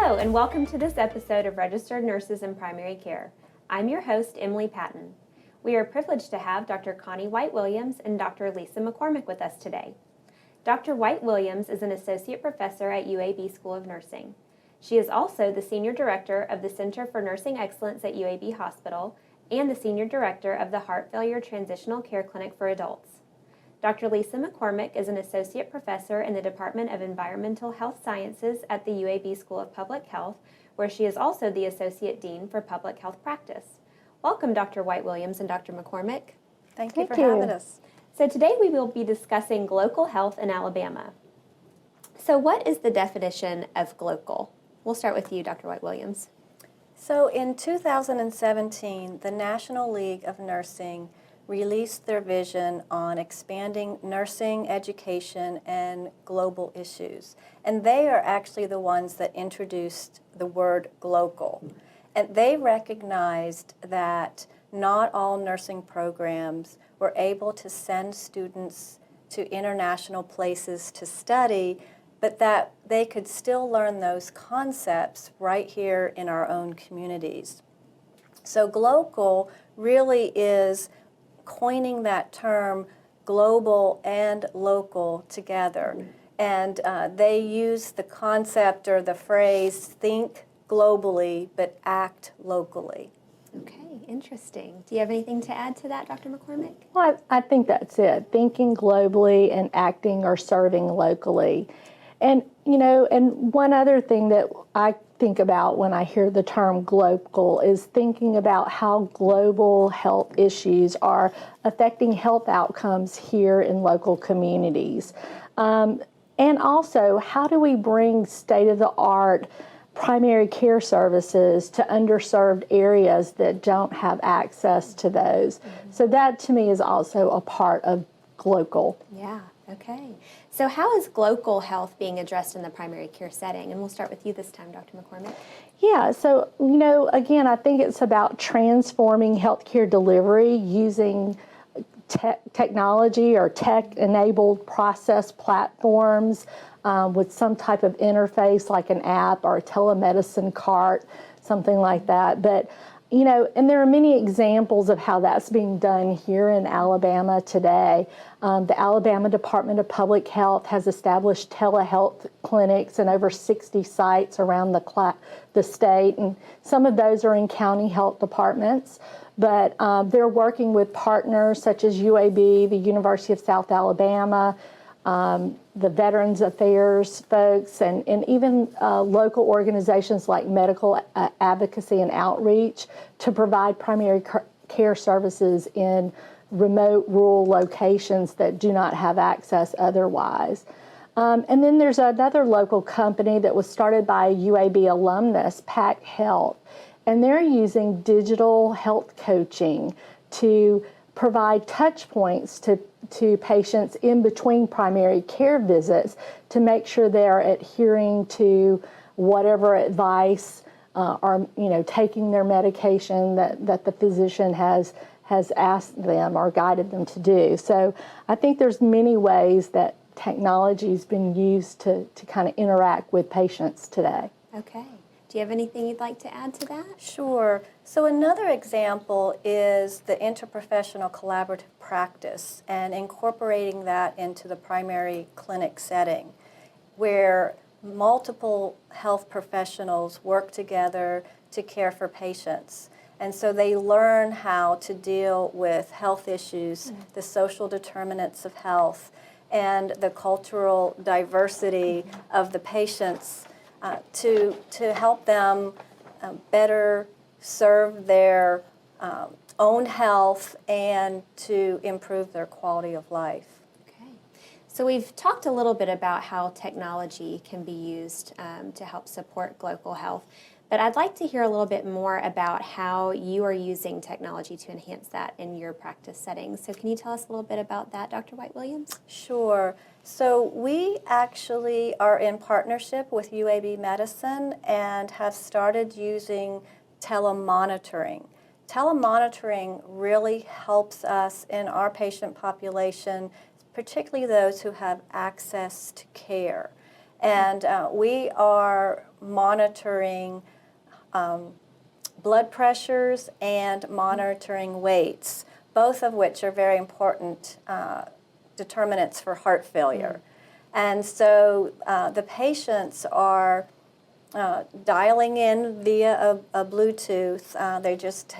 Hello, and welcome to this episode of Registered Nurses in Primary Care. I'm your host, Emily Patton. We are privileged to have Dr. Connie White-Williams and Dr. Lisa McCormick with us today. Dr. White-Williams is an associate professor at UAB School of Nursing. She is also the senior director of the Center for Nursing Excellence at UAB Hospital and the senior director of the Heart Failure Transitional Care Clinic for Adults. Dr. Lisa McCormick is an associate professor in the Department of Environmental Health Sciences at the UAB School of Public Health, where she is also the associate dean for public health practice. Welcome, Dr. White-Williams and Dr. McCormick. Thank you for having us. So today we will be discussing GLocal Health in Alabama. So what is the definition of GLocal? We'll start with you, Dr. White-Williams. So in 2017, the National League of Nursing released their vision on expanding nursing education and global issues. And they are actually the ones that introduced the word GLocal. And they recognized that not all nursing programs were able to send students to international places to study, but that they could still learn those concepts right here in our own communities. So GLocal really is coining that term global and local together. And they use the concept or the phrase, think globally but act locally. Okay, interesting. Do you have anything to add to that, Dr. McCormick? Well, I think that's it. Thinking globally and acting or serving locally. And, and one other thing that I think about when I hear the term global is thinking about how global health issues are affecting health outcomes here in local communities. And also, how do we bring state-of-the-art primary care services to underserved areas that don't have access to those? Mm-hmm. So that, to me, is also a part of GLocal. Yeah, okay. So how is GLocal Health being addressed in the primary care setting? And we'll start with you this time, Dr. McCormick. Yeah, so, again, I think it's about transforming healthcare delivery using technology or tech-enabled process platforms with some type of interface like an app or a telemedicine cart, something like that. But and there are many examples of how that's being done here in Alabama today. The Alabama Department of Public Health has established telehealth clinics in over 60 sites around the state, and some of those are in county health departments. But they're working with partners such as UAB, the University of South Alabama, the Veterans Affairs folks, and even local organizations like Medical Advocacy and Outreach to provide primary care services in remote rural locations that do not have access otherwise. And then there's another local company that was started by a UAB alumnus, PAC Health, and they're using digital health coaching to provide touch points to patients in between primary care visits to make sure they're adhering to whatever advice or taking their medication that the physician has asked them or guided them to do. So I think there's many ways that technology has been used to kind of interact with patients today. Okay. Do you have anything you'd like to add to that? Sure. So another example is the interprofessional collaborative practice and incorporating that into the primary clinic setting where multiple health professionals work together to care for patients. And so they learn how to deal with health issues, the social determinants of health, and the cultural diversity of the patients to help them better serve their own health and to improve their quality of life. Okay. So we've talked a little bit about how technology can be used to help support GLocal Health, but I'd like to hear a little bit more about how you are using technology to enhance that in your practice settings. So can you tell us a little bit about that, Dr. White-Williams? Sure. So we actually are in partnership with UAB Medicine and have started using telemonitoring. Telemonitoring really helps us in our patient population, particularly those who have access to care. And we are monitoring blood pressures and monitoring weights, both of which are very important determinants for heart failure. And so the patients are dialing in via a Bluetooth. They just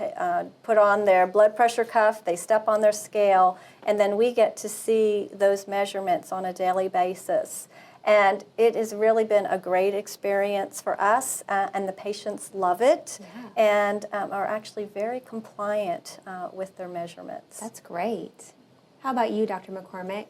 put on their blood pressure cuff, they step on their scale, and then we get to see those measurements on a daily basis. And it has really been a great experience for us, and the patients love it, and are actually very compliant with their measurements. That's great. How about you, Dr. McCormick?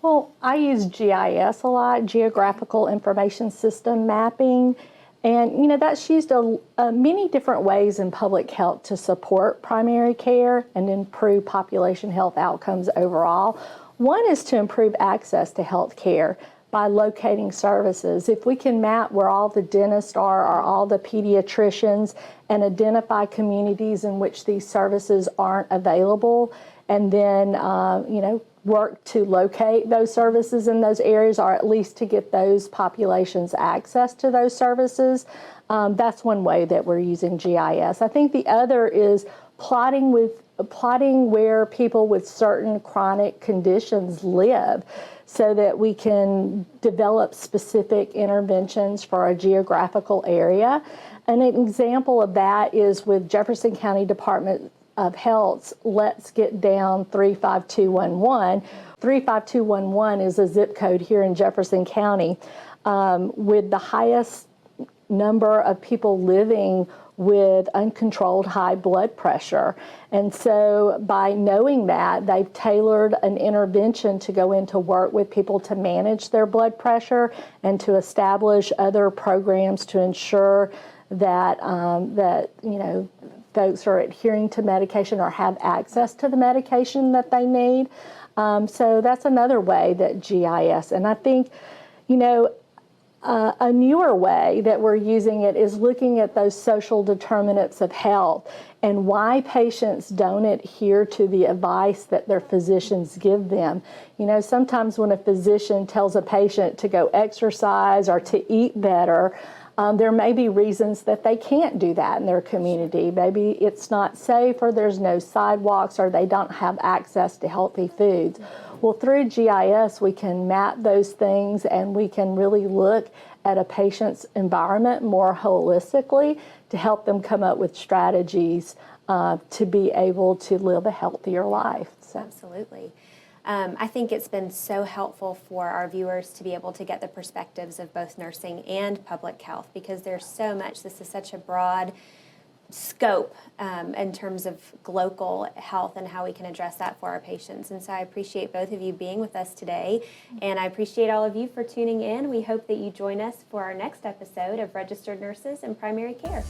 Well, I use GIS a lot, Geographical Information System Mapping, and that's used many different ways in public health to support primary care and improve population health outcomes overall. One is to improve access to health care by locating services. If we can map where all the dentists are or all the pediatricians and identify communities in which these services aren't available, and then work to locate those services in those areas, or at least to get those populations access to those services. That's one way that we're using GIS. I think the other is plotting where people with certain chronic conditions live, so that we can develop specific interventions for a geographical area. And an example of that is with Jefferson County Department of Health's Let's Get Down 35211. 35211 is a zip code here in Jefferson County with the highest number of people living with uncontrolled high blood pressure. And so by knowing that, they've tailored an intervention to go into work with people to manage their blood pressure and to establish other programs to ensure that folks are adhering to medication or have access to the medication that they need. So that's another way that GIS, and I think, a newer way that we're using it is looking at those social determinants of health and why patients don't adhere to the advice that their physicians give them. Sometimes when a physician tells a patient to go exercise or to eat better, there may be reasons that they can't do that in their community. Maybe it's not safe, or there's no sidewalks, or they don't have access to healthy foods. Well, through GIS, we can map those things, and we can really look at a patient's environment more holistically to help them come up with strategies to be able to live a healthier life. So. Absolutely. I think it's been so helpful for our viewers to be able to get the perspectives of both nursing and public health, because there's so much. This is such a broad scope in terms of GLocal Health and how we can address that for our patients. And so I appreciate both of you being with us today, and I appreciate all of you for tuning in. We hope that you join us for our next episode of Registered Nurses in Primary Care.